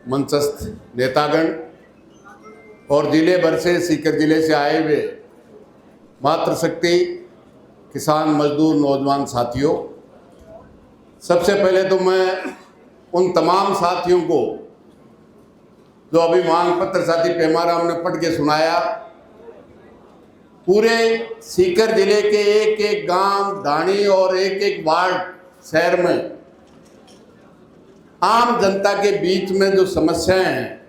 मंचस्थ नेतागण और जिले भर से सीकर जिले से आए हुए मातृशक्ति किसान मजदूर नौजवान साथियों, सबसे पहले तो मैं उन तमाम साथियों को जो अभी मांग पत्र साथी पेमाराम ने पढ़ के सुनाया, पूरे सीकर जिले के एक एक गांव, ढाणी और एक एक वार्ड शहर में आम जनता के बीच में जो समस्याएं हैं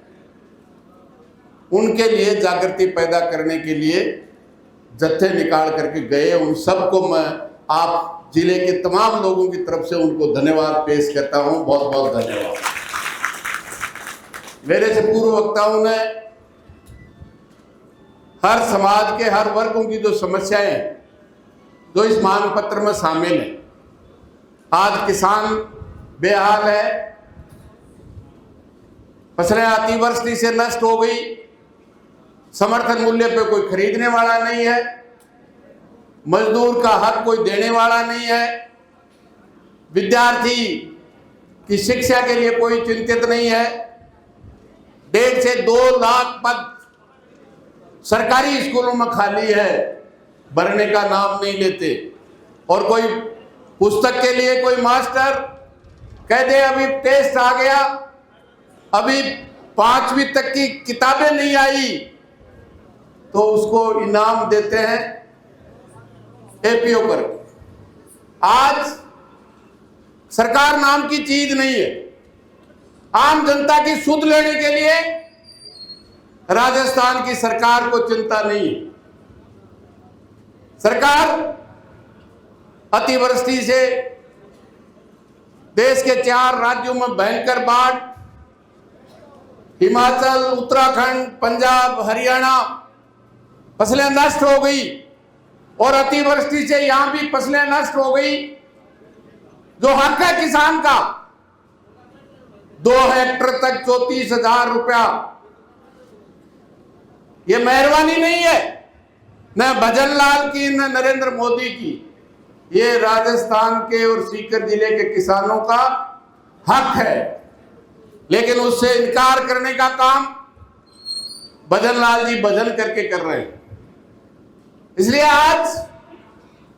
उनके लिए जागृति पैदा करने के लिए जत्थे निकाल करके गए। उन सबको मैं आप जिले के तमाम लोगों की तरफ से उनको धन्यवाद पेश करता हूं। बहुत बहुत धन्यवाद। मेरे से पूर्व वक्ताओं ने हर समाज के हर वर्गों की जो समस्याएं जो इस मांग पत्र में शामिल है, आज किसान बेहाल है, फसलें अतिवृष्टि से नष्ट हो गई, समर्थन मूल्य पे कोई खरीदने वाला नहीं है, मजदूर का हक कोई देने वाला नहीं है, विद्यार्थी की शिक्षा के लिए कोई चिंतित नहीं है, 1.5 से 2 लाख पद सरकारी स्कूलों में खाली है, भरने का नाम नहीं लेते, और कोई पुस्तक के लिए कोई मास्टर कह दे अभी टेस्ट आ गया, अभी 5वीं तक की किताबें नहीं आई, तो उसको इनाम देते हैं एपीओ कर। आज सरकार नाम की चीज नहीं है। आम जनता की सुध लेने के लिए राजस्थान की सरकार को चिंता नहीं है। सरकार अतिवृष्टि से देश के 4 राज्यों में भयंकर बाढ़, हिमाचल, उत्तराखंड, पंजाब, हरियाणा फसलें नष्ट हो गई, और अतिवृष्टि से यहां भी फसलें नष्ट हो गई। जो हक है किसान का, 2 हेक्टर तक 34,000 रुपया, ये मेहरबानी नहीं है न भजन लाल की न नरेंद्र मोदी की, ये राजस्थान के और सीकर जिले के किसानों का हक है। लेकिन उससे इनकार करने का काम भजन लाल जी भजन करके कर रहे हैं। इसलिए आज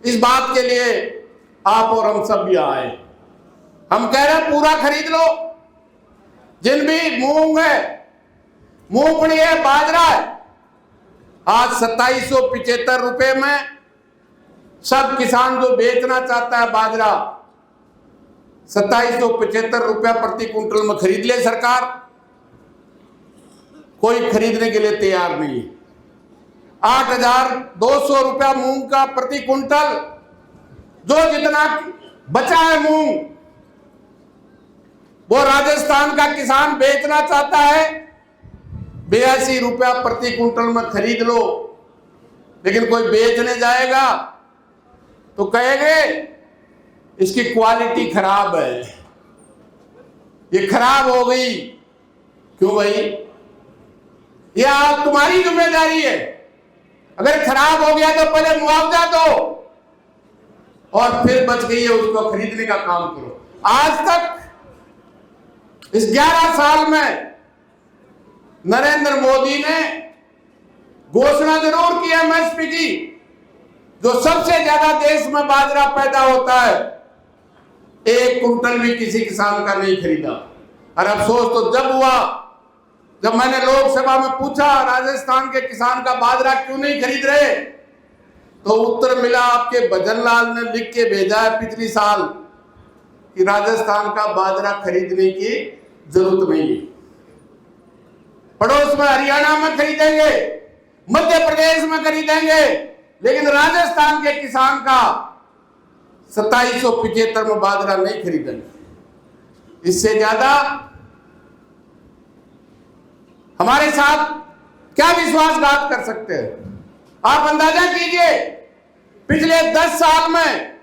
इस बात के लिए आप और हम सब यहाँ आए। हम कह रहे हैं पूरा खरीद लो, जिन भी मूंग है, मूंगफली है, बाजरा है, आज 2775 रुपए में सब किसान जो बेचना चाहता है बाजरा 2775 रुपया प्रति कुंटल में खरीद ले सरकार। कोई खरीदने के लिए तैयार नहीं है। 8,200 रुपया मूंग का प्रति कुंटल, जो जितना बचा है मूंग वो राजस्थान का किसान बेचना चाहता है, 82 रुपया प्रति कुंटल में खरीद लो। लेकिन कोई बेचने जाएगा तो कहेंगे इसकी क्वालिटी खराब है, ये खराब हो गई। क्यों भाई? ये आप तुम्हारी जिम्मेदारी है। अगर खराब हो गया तो पहले मुआवजा दो और फिर बच गई है उसको खरीदने का काम करो। आज तक इस 11 साल में नरेंद्र मोदी ने घोषणा जरूर की एमएसपी की, जो सबसे ज्यादा देश में बाजरा पैदा होता है, 1 कुंटल भी किसी किसान का नहीं खरीदा। और अफसोस तो जब हुआ जब मैंने लोकसभा में पूछा राजस्थान के किसान का बाजरा क्यों नहीं खरीद रहे, तो उत्तर मिला आपके भजन लाल ने लिख के भेजा है पिछली साल कि राजस्थान का बाजरा खरीदने की जरूरत नहीं है। पड़ोस में हरियाणा में खरीदेंगे, मध्य प्रदेश में खरीदेंगे, लेकिन राजस्थान के किसान का 2775 में बाजरा नहीं खरीदेंगे। इससे ज्यादा हमारे साथ क्या विश्वासघात कर सकते हैं? आप अंदाजा कीजिए, पिछले 10 साल में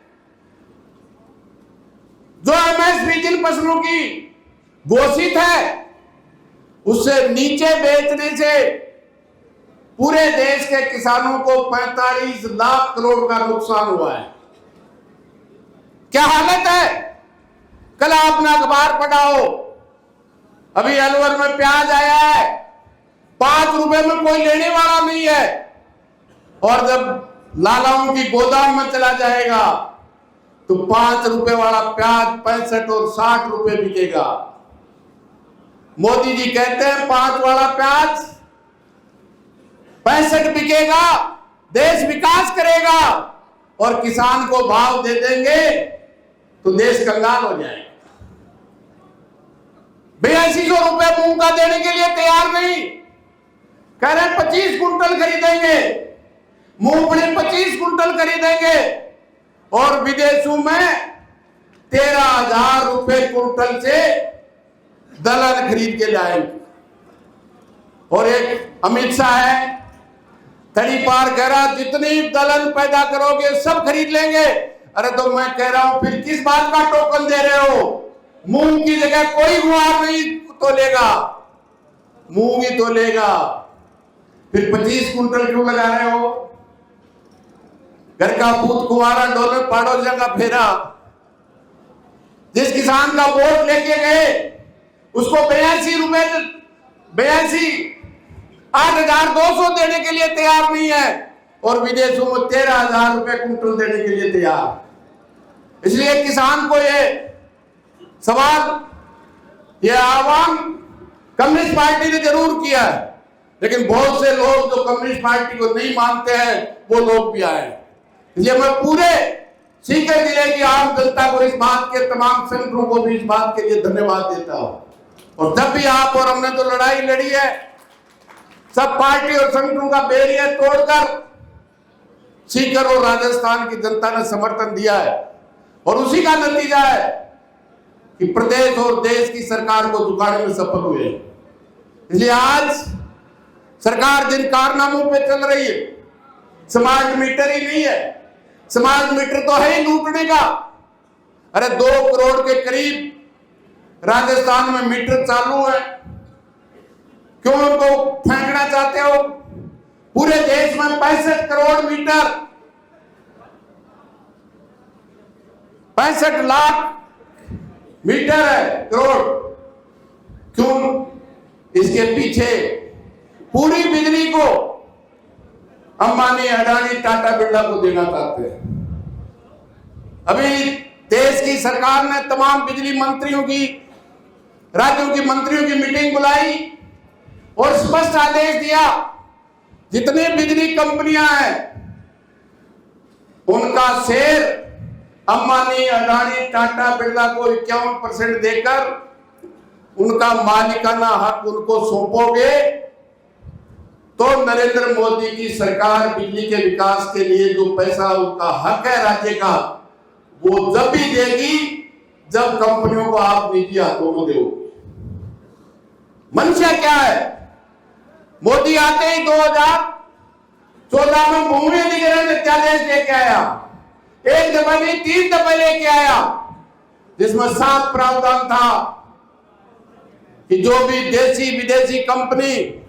जो एमएसपी जिन फसलों की घोषित है उससे नीचे बेचने से पूरे देश के किसानों को 45 लाख करोड़ का नुकसान हुआ है। क्या हालत है? कल आपने अखबार पढ़ा हो, अभी अलवर में प्याज आया है, 5 रुपए में कोई लेने वाला नहीं है, और जब लालाओं की गोदाम में चला जाएगा तो 5 रुपए वाला प्याज 65 और 60 रुपए बिकेगा। मोदी जी कहते हैं 5 वाला प्याज 65 बिकेगा, देश विकास करेगा, और किसान को भाव दे देंगे तो देश कंगाल हो जाएगा। 8200 रुपए मूंग का देने के लिए तैयार नहीं, कह रहे 25 कुंटल खरीदेंगे, मूंगफली 25 कुंटल खरीदेंगे, और विदेशों में 13,000 रुपए कुंटल से दलहन खरीद के लाएंगे। और एक अमित शाह है, तड़ी पार कह रहा जितनी दलहन पैदा करोगे सब खरीद लेंगे। अरे तो मैं कह रहा हूं फिर किस बात का टोकन दे रहे हो? मूंग की जगह कोई गुआर नहीं तो लेगा, मूंग ही तो लेगा, फिर 25 कुंटल क्यों लगा रहे हो? घर का पूत कुंवारा डोले पड़ोसियों का फेरा। जिस किसान का वोट लेके गए उसको 8,200 देने के लिए तैयार नहीं है, और विदेशों में 13,000 रुपए कुंटल देने के लिए तैयार। इसलिए किसान को ये सवाल, ये आह्वान कम्युनिस्ट पार्टी ने जरूर किया है, लेकिन बहुत से लोग जो कम्युनिस्ट पार्टी को नहीं मानते हैं वो लोग भी आए। इसलिए मैं पूरे सीकर जिले की आम जनता को, इस बात के तमाम संगठनों को भी इस बात के लिए धन्यवाद देता हूं। और जब भी आप और हमने तो लड़ाई लड़ी है, सब पार्टी और संगठनों का बैरियर तोड़कर सीकर और राजस्थान की जनता ने समर्थन दिया है, और उसी का नतीजा है कि प्रदेश और देश की सरकार को झुकाने में सफल हुए। इसलिए आज सरकार जिन कारनामों पे चल रही है, स्मार्ट मीटर ही नहीं है, स्मार्ट मीटर तो है ही लूटने का। अरे 2 करोड़ के करीब राजस्थान में मीटर चालू है, क्यों उनको फेंकना चाहते हो? पूरे देश में 65 करोड़ मीटर, 65 लाख मीटर है, करोड़। क्यों? इसके पीछे पूरी बिजली को अंबानी, अडानी, टाटा, बिरला को देना चाहते हैं। अभी देश की सरकार ने तमाम बिजली मंत्रियों की, राज्यों की मंत्रियों की मीटिंग बुलाई और स्पष्ट आदेश दिया, जितनी बिजली कंपनियां हैं उनका शेयर अंबानी, अडानी, टाटा, बिरला को 51% देकर उनका मालिकाना हक उनको सौंपोगे तो नरेंद्र मोदी की सरकार बिजली के विकास के लिए जो पैसा उनका हक है राज्य का, वो जब भी देगी जब कंपनियों को आप निजी हाथों में दोगे। मंशा क्या है? मोदी आते ही 2014 में भूमि अधिग्रहण अध्यादेश लेके आया, 1 दफा नहीं 3 दफा लेके आया, जिसमें 7 प्रावधान था कि जो भी देशी विदेशी कंपनी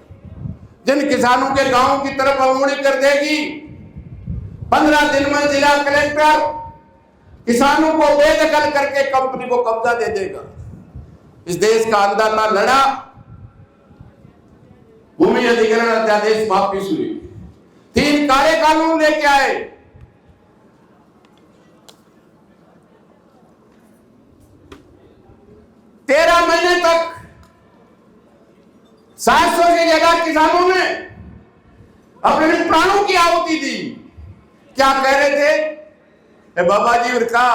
जिन किसानों के गांव की तरफ अमूड़ी कर देगी, 15 दिन में जिला कलेक्टर किसानों को बेदखल करके कंपनी को कब्जा दे देगा। इस देश का अन्नदाता लड़ा, भूमि अधिग्रहण अध्यादेश वापिस हुई, 3 काले कानून लेके आए। तेरह महीने तक 700 की जगह किसानों ने अपने प्राणों की आहुति दी। क्या कह रहे थे बाबा जी? और का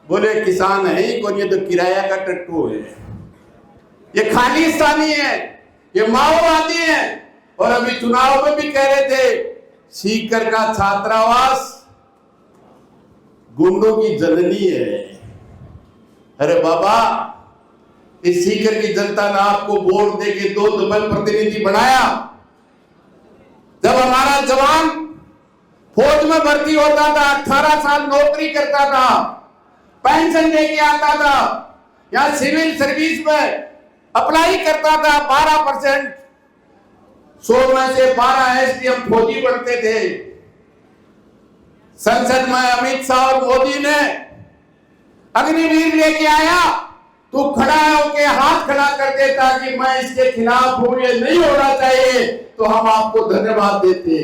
बोले किसान है ही कौन, ये तो किराया का टट्टू है, ये खालिस्तानी है, ये माओवादी है। और अभी चुनाव में भी कह रहे थे सीकर का छात्रावास गुंडों की जननी है। अरे बाबा, इस सीकर की जनता ने आपको वोट देके 2 डबल प्रतिनिधि बनाया। जब हमारा जवान फौज में भर्ती होता था, 18 साल नौकरी करता था, पेंशन लेके आता था, या सिविल सर्विस में अप्लाई करता था, 12%, 100 में से 12 एसडीएम फौजी बनते थे। संसद में अमित शाह और मोदी ने अग्निवीर लेके आया तू खड़ा होके हाथ खड़ा कर देता कि मैं इसके खिलाफ हूं, ये नहीं होना चाहिए, तो हम आपको धन्यवाद देते।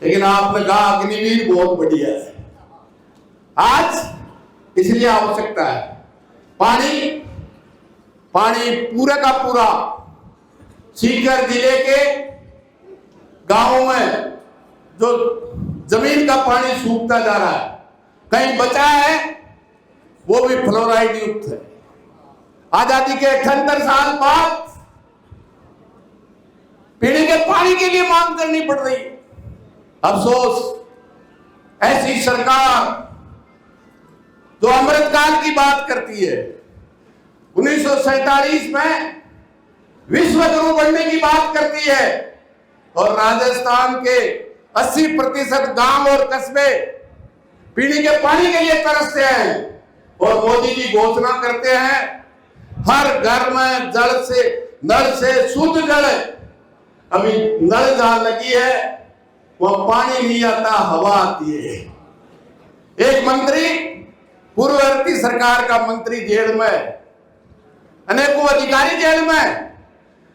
लेकिन आपने कहा अग्निवीर बहुत बढ़िया है। आज इसलिए आवश्यकता है पानी। पानी पूरा का पूरा सीकर जिले के गांवों में जो जमीन का पानी सूखता जा रहा है, कहीं बचा है वो भी फ्लोराइड युक्त है। आजादी के 78 साल बाद पीने के पानी के लिए मांग करनी पड़ रही है। अफसोस ऐसी सरकार जो अमृतकाल की बात करती है, 1947 में विश्व गुरु बनने की बात करती है, और राजस्थान के 80% गांव और कस्बे पीने के पानी के लिए तरसते हैं। और मोदी जी घोषणा करते हैं हर घर में नल से शुद्ध जल। अभी नल जहां लगी है वह पानी नहीं आता, हवा आती है। एक मंत्री, पूर्ववर्ती सरकार का मंत्री जेल में, अनेकों अधिकारी जेल में,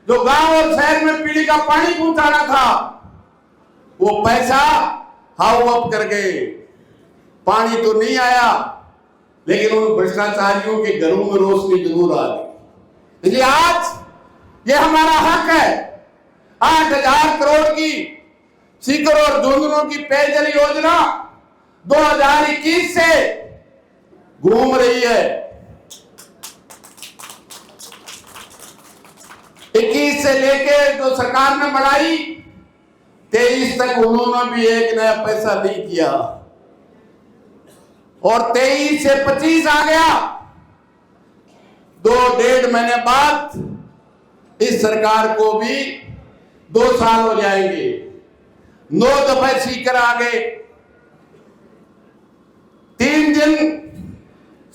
जो गांव और शहर में पीने का पानी पहुंचाना था, वो पैसा हाउ अप कर गए। पानी तो नहीं आया, लेकिन उन भ्रष्टाचारियों के घरों में रोशनी जरूर आ गई। इसलिए आज ये हमारा हक है। 8,000 करोड़ की सीकर और झुंझुनू की पेयजल योजना 2021 से घूम रही है। 21 से लेके जो सरकार ने बढ़ाई, 23 तक उन्होंने भी एक नया पैसा नहीं किया, और 23 से 25 आ गया। 2-1.5 महीने बाद इस सरकार को भी 2 साल हो जाएंगे। 9 दफे सीकर आ गए। 3 दिन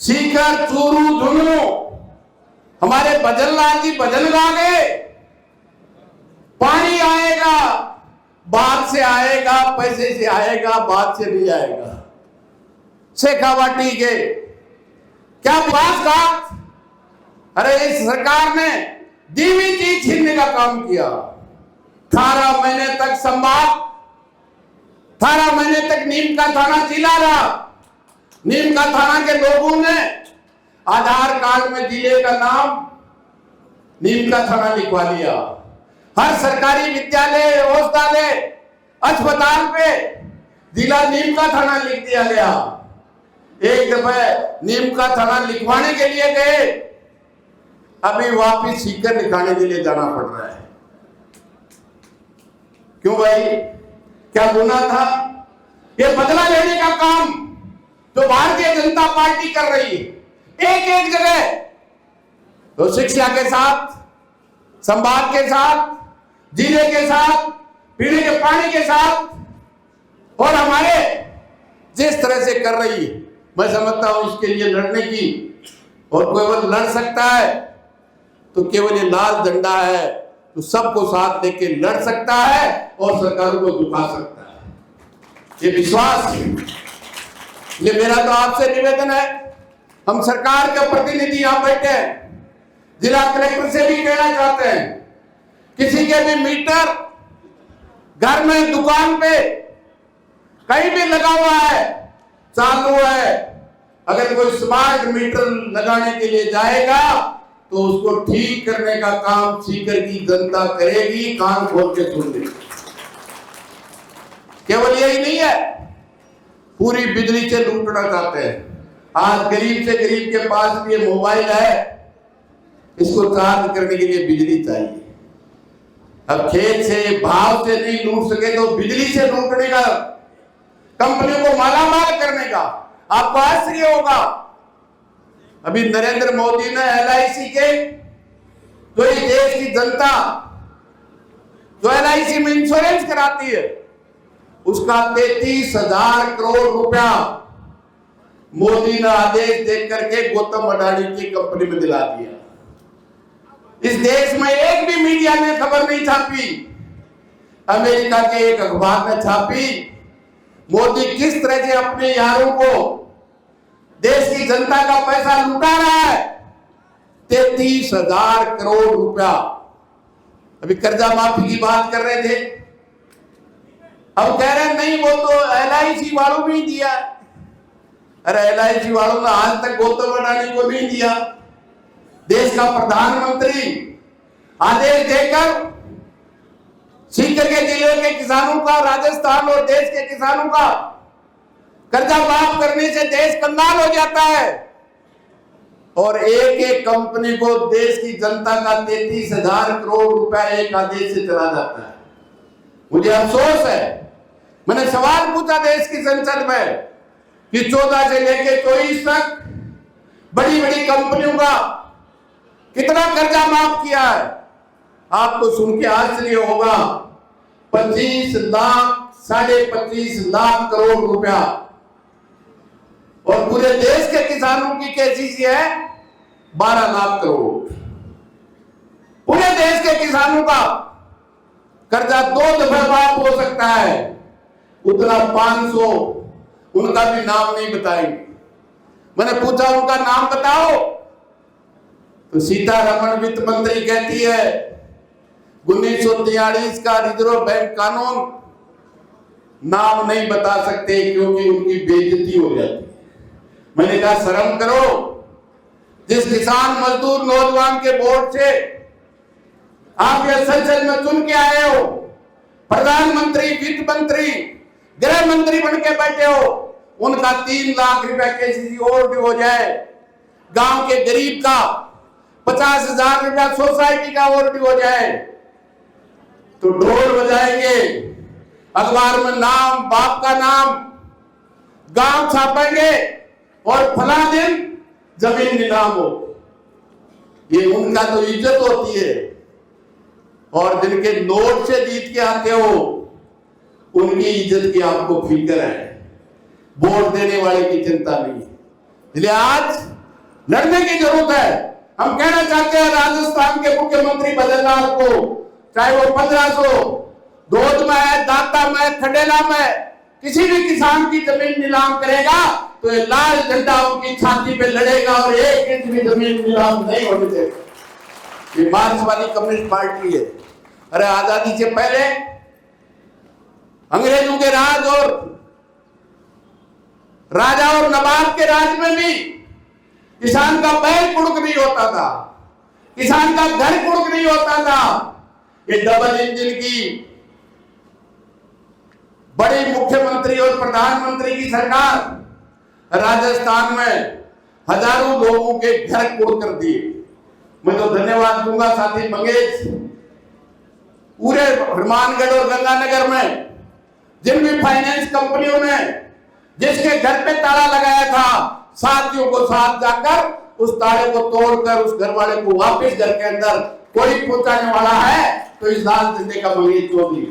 सीकर, चूरू, झुंझुनू हमारे भजन लाल जी भजन गा गए। पानी आएगा, बात से आएगा, पैसे से आएगा, बात से नहीं आएगा। शेखावाटी के क्या बात का, अरे इस सरकार ने दीवी चीज छीनने का काम किया। 18 महीने तक संभाग, 18 महीने तक नीम का थाना जिला रहा। नीम का थाना के लोगों ने आधार कार्ड में जिले का नाम नीम का थाना लिखवा लिया। हर सरकारी विद्यालय, औषधालय, अस्पताल पे जिला नीम का थाना लिख दिया गया। एक दफे नीम का थाना लिखवाने के लिए गए, अभी वापिस सीकर लिखाने के लिए जाना पड़ रहा है। क्यों भाई, क्या गुनाह था? ये बदला लेने का काम जो भारतीय जनता पार्टी कर रही है, एक जगह तो शिक्षा के साथ, संभाग के साथ, जिले के साथ, पीने के पानी के साथ, और हमारे जिस तरह से कर रही है, मैं समझता हूं इसके लिए लड़ने की, और केवल लड़ सकता है तो केवल ये लाल झंडा है, तो सबको साथ लेके लड़ सकता है और सरकारों को झुका सकता है। ये विश्वास है। ये मेरा तो आपसे निवेदन है, हम सरकार के प्रतिनिधि यहां बैठे हैं, जिला कलेक्टर से भी कहना चाहते हैं, किसी के भी मीटर घर में, दुकान पे, कहीं भी लगा हुआ है, चालू है, अगर कोई स्मार्ट मीटर लगाने के लिए जाएगा तो उसको ठीक करने का काम सीकर की जनता करेगी। कान खोल के सुन ले। केवल यही नहीं है, पूरी बिजली से लूटना चाहते हैं। आज गरीब से गरीब के पास भी ये मोबाइल है, इसको चार्ज करने के लिए बिजली चाहिए। अब खेत से, भाव से नहीं लूट सके तो बिजली से लूटने का, कंपनियों को मालामाल करने का। आपको आश्चर्य होगा, अभी नरेंद्र मोदी ने LIC के, जो इस देश की जनता जो LIC में इंश्योरेंस कराती है, उसका 33,000 करोड़ रुपया मोदी ने आदेश देख करके गौतम अडानी की कंपनी में दिला दिया। इस देश में एक भी मीडिया ने खबर नहीं छापी, अमेरिका के एक अखबार ने छापी, मोदी किस तरह से अपने यारों को, देश की जनता का पैसा लुटा रहा है। 33,000 करोड़ रुपया। अभी कर्जा माफी की बात कर रहे थे, अब कह रहे हैं नहीं वो तो LIC वालों ने ही दिया। अरे LIC वालों ने आज तक गौतम अडानी को नहीं दिया। देश का प्रधानमंत्री आदेश देकर सीकर के जिले के किसानों का, राजस्थान और देश के किसानों का कर्जा माफ करने से देश कंगाल हो जाता है, और एक एक कंपनी को देश की जनता का 33,000 करोड़ रुपया एक आदेश से चला जाता है। मुझे अफसोस है, मैंने सवाल पूछा देश की संसद में कि 14 से लेकर 24 तक बड़ी बड़ी कंपनियों का कितना कर्जा माफ किया है। आपको सुन के आश्चर्य होगा, 25 लाख 25.5 लाख करोड़ रुपया। और पूरे देश के किसानों की केसीसी है 12 लाख करोड़। पूरे देश के किसानों का कर्जा 2 दफा माफ हो सकता है, उतना 500 उनका भी नाम नहीं बताएंगे। मैंने पूछा उनका नाम बताओ, तो सीतारमण वित्त मंत्री कहती है 1943 का रिजर्व बैंक कानून नाम नहीं बता सकते क्योंकि उनकी बेइज्जती हो जाती है। मैंने कहा शर्म करो, जिस किसान मजदूर नौजवान के वोट से आप ये संसद में चुन के आए हो, प्रधानमंत्री, वित्त मंत्री, गृह मंत्री बन के बैठे हो, उनका 3 लाख रुपए केसीसी और भी हो जाए, गांव के गरीब का 50,000 रुपया सोसाइटी का और भी हो जाए, तो ढोल बजाएंगे, अखबार में नाम, बाप का नाम, गांव छापेंगे और फला दिन जमीन नीलाम हो। ये उनका तो इज्जत होती है, और जिनके नोट से जीत के आते हो उनकी इज्जत की आपको फिक्र है, वोट देने वाले की चिंता नहीं। इसलिए आज लड़ने की जरूरत है। हम कहना चाहते हैं राजस्थान के मुख्यमंत्री बद्रीनाथ को, चाहे वो 1500 धोद में है, दाता में, खंडेला में, किसी भी किसान की जमीन नीलाम करेगा तो ये लाल झंडा उनकी छाती पे लड़ेगा और 1 इंच भी जमीन नीलाम नहीं होने देगा। ये मार्क्सवादी कम्युनिस्ट पार्टी है। अरे आजादी से पहले अंग्रेजों के राज और राजा और नवाब के राज में भी किसान का पैर कुड़क नहीं होता था, किसान का घर कुड़क नहीं होता था। ये डबल इंजन की बड़ी मुख्यमंत्री और प्रधानमंत्री की सरकार राजस्थान में हजारों लोगों के घर कुड़ कर दिए। मैं तो धन्यवाद दूंगा साथी मंगेश, पूरे हनुमानगढ़ और गंगानगर में जिन भी फाइनेंस कंपनियों ने जिसके घर पे ताला लगाया था, साथियों को साथ जाकर उस ताले को तोड़कर उस घर वाले को वापस घर के अंदर कोई पहुंचाने वाला है तो इस लाल झंडे का मंगेश चौधरी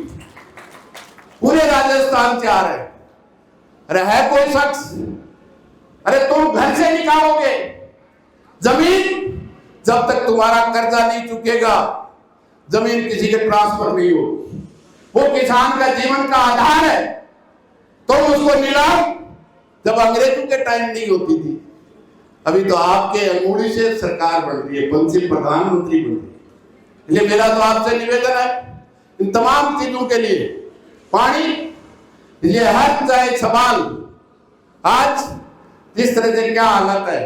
पूरे राजस्थान से आ रहे। अरे है कोई शख्स, अरे तुम घर से निकालोगे जमीन, जब तक तुम्हारा कर्जा नहीं चुकेगा जमीन किसी के ट्रांसफर नहीं हो। वो किसान का जीवन का आधार है, तुम उसको नीलाम जब अंग्रेजों के टाइम नहीं होती थी। अभी तो आपके अंगूठी से सरकार बन रही है, पंचिल प्रधानमंत्री बन रही है। इसलिए मेरा तो आपसे निवेदन है इन तमाम चीजों के लिए पानी, इसलिए हर चाहे सवाल आज जिस तरह से क्या हालत है,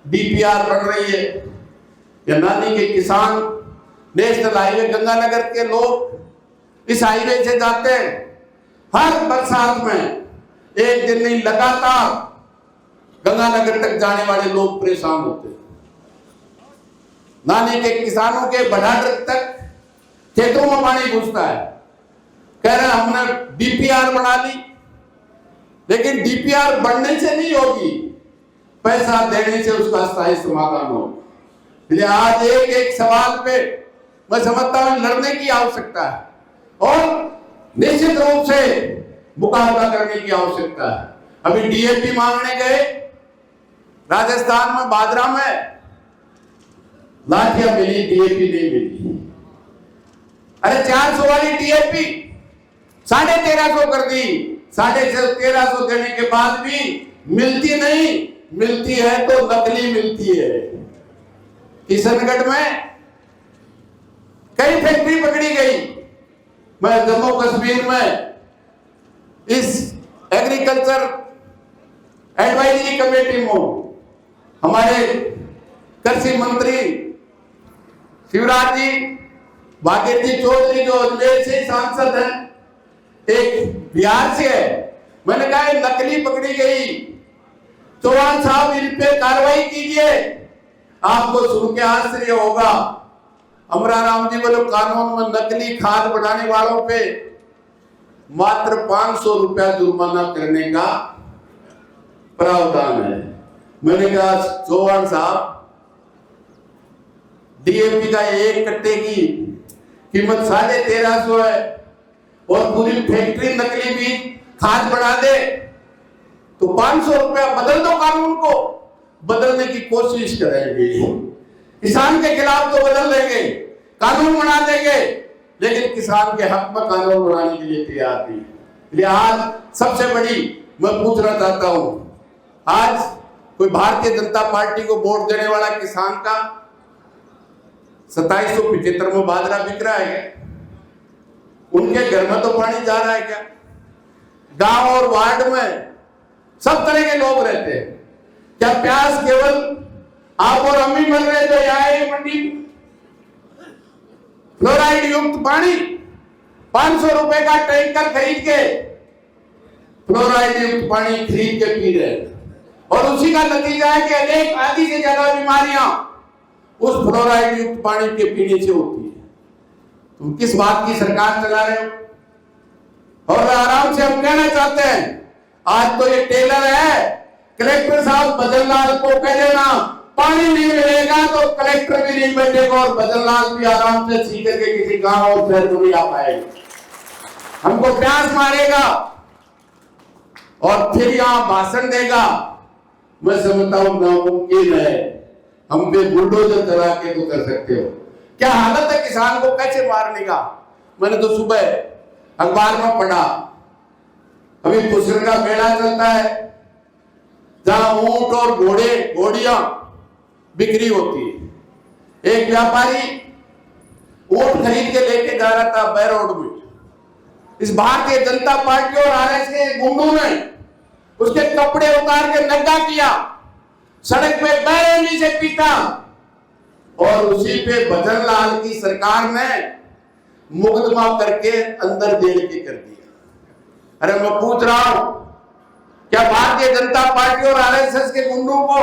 DPR बन रही है या नानी के किसान, नेशनल हाईवे गंगानगर के लोग इस हाईवे से जाते हैं, हर बरसात में एक दिन नहीं लगातार गंगानगर तक जाने वाले लोग परेशान होते हैं। नानी के किसानों के बढ़ाटर तक खेतों में पानी घुसता है। कह रहे हैं हमने DPR बना ली, लेकिन DPR बढ़ने से नहीं होगी, पैसा देने से उसका स्थायी समाधान होगा। इसलिए आज एक एक सवाल पे मैं समझता हूं लड़ने की आवश्यकता है और निश्चित रूप से मुकाबला करने की आवश्यकता है। अभी DAP मांगने गए राजस्थान में, बादरा में, लाठियां मिली, DAP नहीं मिली। अरे 400 वाली DAP 1350 कर दी, 1350 देने के बाद भी मिलती नहीं, मिलती है तो नकली मिलती है। किशनगढ़ में कई फैक्ट्री पकड़ी गई। मैं जम्मू कश्मीर में इस एग्रीकल्चर एडवाइजरी कमेटी में हमारे कृषि मंत्री शिवराज जी भागीरथी चौधरी जो अजमेर से सांसद हैं, एक बिहार से है। मैंने कहा नकली पकड़ी गई, चौहान साहब इन पे कार्रवाई कीजिए। आपको सुन के आश्चर्य होगा, अमराराम जी बोले कानून में नकली खाद बनाने वालों पे मात्र 500 रुपया जुर्माना करने का प्रावधान है। मैंने कहा चौहान साहब, डीएपी का एक कट्टे की कीमत 1350 है और पूरी फैक्ट्री नकली बीज खाद बना दे तो 500 रुपया बदल दो। कानून को बदलने की कोशिश करेंगे, किसान के खिलाफ तो बदल देंगे, कानून बना देंगे, लेकिन किसान के हक में कानून बनाने के लिए तैयार नहीं। इसलिए आज सबसे बड़ी मैं पूछना चाहता हूं, आज कोई भारतीय जनता पार्टी को वोट देने वाला किसान का 2775 में बाजरा बिक रहा है क्या? उनके घर में तो पानी जा रहा है क्या? गांव और वार्ड में सब तरह के लोग रहते हैं। क्या प्यास केवल आप और अम्मी मिल रहे जो यहाँ मंडी फ्लोराइड युक्त पानी 500 रुपए का टैंकर खरीद के फ्लोराइड युक्त पानी खरीद के पी रहे हैं, और उसी का नतीजा है कि अनेक आधी से ज्यादा बीमारियां उस फ्लोराइड युक्त पानी के पीने से होती है। तुम किस बात की सरकार चला रहे हो? और आराम से हम कहना चाहते हैं, आज तो ये टेलर है, कलेक्टर साहब बदललाल को कह देना पानी नहीं मिलेगा तो कलेक्टर भी नहीं बैठेगा और बदललाल भी आराम से सीकर के किसी गांव और शहर में आ पाएगा। हमको प्यास मारेगा और फिर यहां भाषण देगा। मैं समझता हूं नामुमकिन है, हम पे बुलडोजर चला के तो कर सकते हो। क्या हालत है किसान को कैसे मारने का? मैंने तो सुबह अखबार में पढ़ा, अभी पुष्कर का मेला चलता है जहां ऊंट और घोड़े घोड़ियां बिक्री होती है। एक व्यापारी ऊंट खरीद के लेके जा रहा था बैरोड में। इस भारतीय जनता पार्टी और आरएस के गुंडों ने उसके कपड़े उतार के नंगा किया, सड़क पे बैरंगी से पीटा, और उसी पे भजनलाल की सरकार ने मुकदमा करके अंदर जेल के कर दिया। अरे मैं पूछ रहा हूं, क्या भारतीय जनता पार्टी और आरएसएस के गुंडों को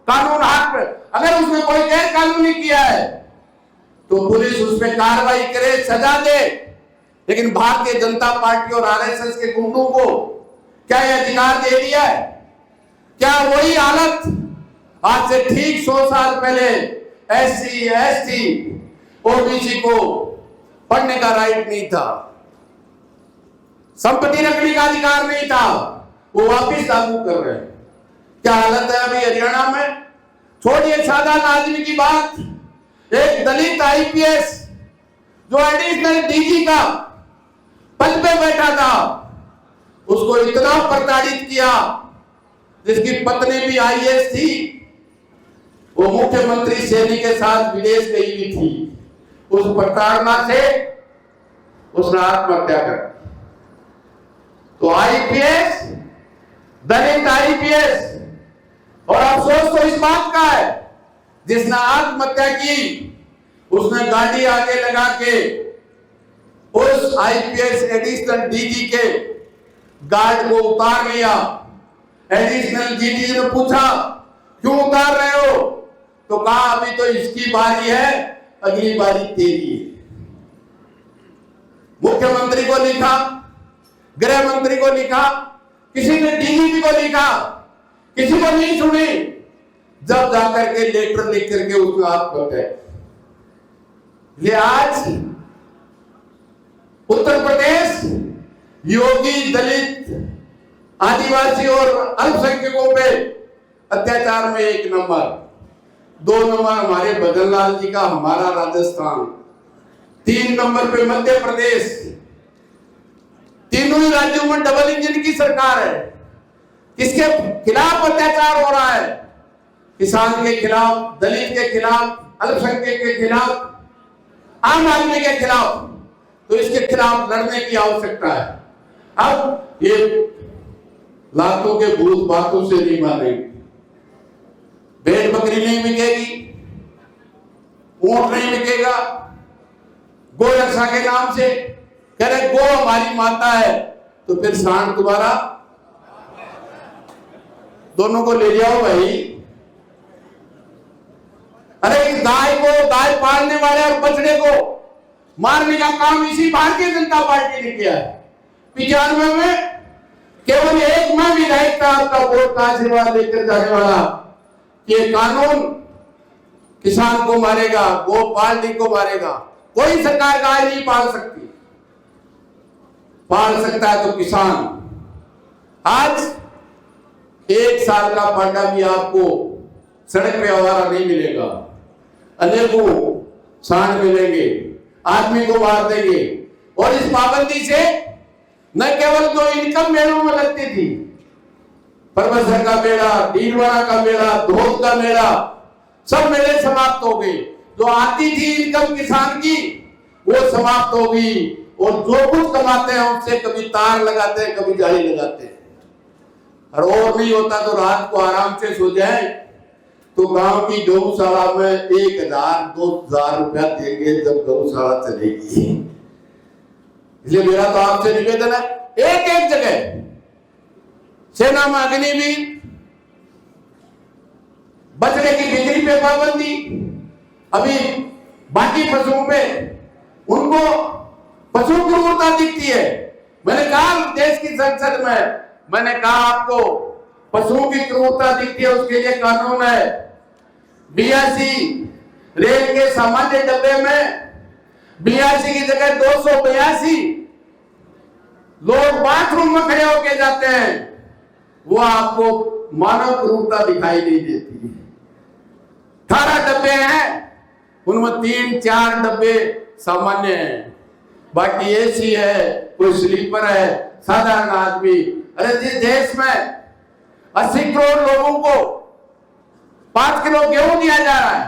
कानून हाथ में, अगर उसने कोई गैर कानूनी किया है तो पुलिस उस पर कार्रवाई करे, सजा दे, लेकिन भारतीय जनता पार्टी और आरएसएस के गुंडों को क्या यह अधिकार दे दिया है? क्या वही हालत आज से ठीक 100 साल पहले एससी, एसटी, ओबीसी को पढ़ने का राइट नहीं था, संपत्ति रखने का अधिकार नहीं था, वो वापिस लागू कर रहे हैं? क्या हालत है अभी हरियाणा में? छोड़िए साधारण आदमी की बात, एक दलित आईपीएस जो एडिशनल डीजी का पद पे बैठा था, उसको इतना प्रताड़ित किया, जिसकी पत्नी भी आईएएस थी, वो मुख्यमंत्री सैनी के साथ विदेश गई हुई थी, उस प्रताड़ना से उसने आत्महत्या कर। तो आईपीएस, दलित आईपीएस, और अफसोस तो इस बात का है जिसने आत्महत्या की उसने गाड़ी आगे लगा के उस आईपीएस एडिशनल डीजी के गार्ड को उतार लिया। एडिशनल डीजी ने पूछा क्यों उतार रहे हो, तो कहा अभी तो इसकी बारी है, अगली बारी तेरी है। मुख्यमंत्री को लिखा, गृह मंत्री को लिखा, किसी ने डीजीपी को लिखा, किसी को नहीं सुनी, जब जाकर के लेटर लिख करके उसको आत्महत्या। ये आज उत्तर प्रदेश योगी दलित आदिवासी और अल्पसंख्यकों पे अत्याचार में 1 नंबर, 2 नंबर हमारे भजनलाल जी का हमारा राजस्थान, 3 नंबर पे मध्य प्रदेश। तीनों ही राज्यों में डबल इंजन की सरकार है। किसके खिलाफ अत्याचार हो रहा है? किसान के खिलाफ, दलित के खिलाफ, अल्पसंख्यक के खिलाफ, आम आदमी के खिलाफ, तो इसके खिलाफ लड़ने की आवश्यकता है। अब ये लातों के भूत बातों से नहीं मानेंगे। भेड़ बकरी नहीं बिकेगी, ऊंट नहीं बिकेगा। गो रक्षा के नाम से कह रहे गो हमारी माता है, तो फिर सांड तुम्हारा, दोनों को ले जाओ भाई। अरे गाय पालने वाले और बछड़े को मारने का काम इसी भारतीय जनता पार्टी ने किया है। 95 में केवल एक में विधायक था आपका वोट का आशीर्वाद लेकर जाने वाला, ये कानून किसान को मारेगा, गो पालने को मारेगा। कोई सरकार गाय नहीं पाल सकती, पाल सकता है तो किसान। आज 1 साल का पांडा भी आपको सड़क पे आवारा नहीं मिलेगा, अनेकों सांड मिलेंगे, आदमी को मार देंगे। और इस पाबंदी से न केवल जो इनकम मेलों में लगती थी, परबसर का मेला, डीडवाड़ा का मेला, धोत का मेला, सब मेले समाप्त हो गए। जो आती थी इनकम किसान की वो समाप्त हो गई। और जो कुछ कमाते हैं उससे कभी तार लगाते हैं, कभी जाली लगाते हैं। और नहीं होता तो रात को आराम से सो जाए, तो गांव की गौशाला में 1000-2000 रुपया देंगे जब गौशाला चलेगी। इसलिए मेरा तो आपसे निवेदन है, एक जगह सेना में अग्निवीर, बछड़े की बिक्री पे पाबंदी, अभी बाकी पशुओं पे, उनको पशु क्रूरता दिखती है। मैंने कहा देश की संसद में, मैंने कहा आपको पशुओं की क्रूरता दिखती है, उसके लिए कानून है। 82 रेल के सामान्य डब्बे में 82 की जगह 282 लोग बाथरूम में खड़े होके जाते हैं, वो आपको मानव क्रूरता दिखाई नहीं देती। 18 डब्बे हैं, उनमें 3-4 डब्बे सामान्य हैं, बाकी एसी है, कोई स्लीपर है, साधारण आदमी। अरे जिस देश में 80 करोड़ लोगों को 5 किलो गेहूं दिया जा रहा है,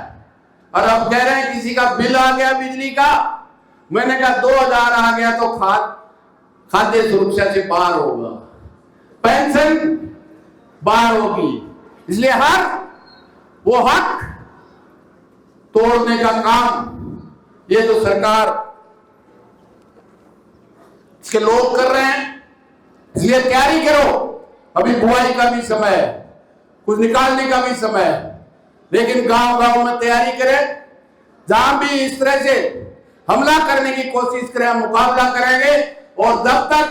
और अब कह रहे हैं किसी का बिल आ गया बिजली का, मैंने कहा 2000 आ गया तो खाद्य सुरक्षा से बाहर होगा, पेंशन बाहर होगी। इसलिए वो हक तोड़ने का काम ये जो सरकार इसके लोग कर रहे हैं। इसलिए तैयारी करो, अभी बुआई का भी समय है, कुछ निकालने का भी समय है, लेकिन गांव में तैयारी करें। जहां भी इस तरह से हमला करने की कोशिश करें, मुकाबला करेंगे। और जब तक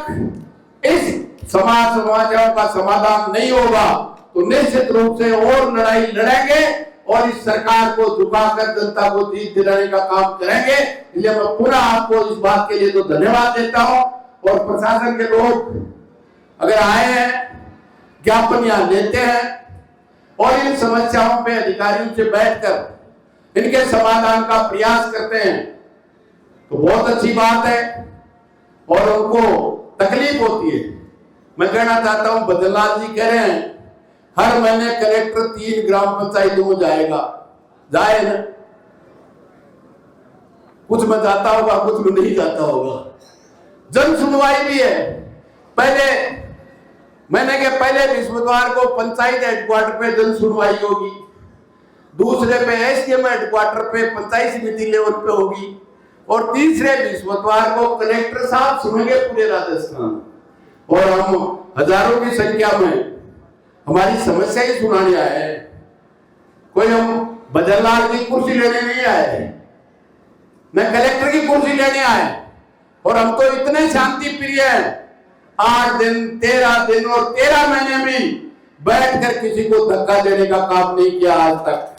इस समाजों का समाधान नहीं होगा तो निश्चित रूप से और लड़ाई लड़ेंगे और इस सरकार को झुकाकर जनता को जीत दिलाने का काम करेंगे। इसलिए मैं पुनः आपको इस बात के लिए तो धन्यवाद देता हूं। और प्रशासन के लोग अगर आए हैं, ज्ञापन यहाँ लेते हैं और इन समस्याओं पे अधिकारियों से बैठकर इनके समाधान का प्रयास करते हैं तो बहुत अच्छी बात है। और उनको तकलीफ होती है। मैं कहना चाहता हूं, बद्रीलाल जी कह रहे हैं हर महीने कलेक्टर 3 ग्राम पंचायतों में जाएगा, जाए ना, कुछ में जाता होगा, कुछ में नहीं जाता होगा। जन सुनवाई भी है। पहले महीने के पहले बृहस्पतिवार को पंचायत हेडक्वार्टर पे जन सुनवाई होगी, दूसरे पे एसडीएम हेडक्वार्टर पे पंचायत समिति लेवल पे होगी, और तीसरे बृहस्पतिवार को कलेक्टर साहब सुनेंगे पूरे राजस्थान। और हम हजारों की संख्या में हमारी समस्या ही सुनाने आए हैं। कोई हम बद्रीलाल की कुर्सी लेने नहीं आए, न कलेक्टर की कुर्सी लेने आए। और हम तो इतने शांति प्रिय हैं, 8 दिन 13 दिन और 13 महीने में बैठकर किसी को धक्का देने का काम नहीं किया आज तक,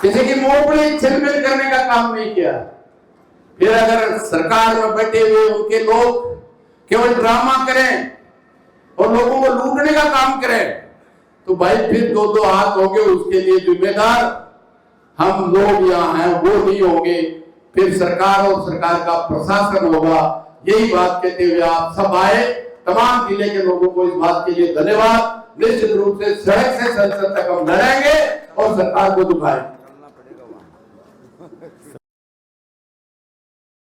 किसी की मोपड़ी छिलमिल करने का काम नहीं किया। फिर अगर सरकार में बैठे हुए उनके लोग केवल ड्रामा करें और लोगों को लूटने का काम करें तो भाई फिर 2-2 हाथ होंगे, उसके लिए जिम्मेदार हम लोग यहाँ हैं, वो नहीं होंगे। फिर सरकार और सरकार का प्रशासन होगा। यही बात कहते हुए आप सब आए, तमाम जिले के लोगों को इस बात के लिए धन्यवाद। निश्चित रूप से सड़क से संसद तक हम लड़ेंगे और सरकार को दुखाएंगे।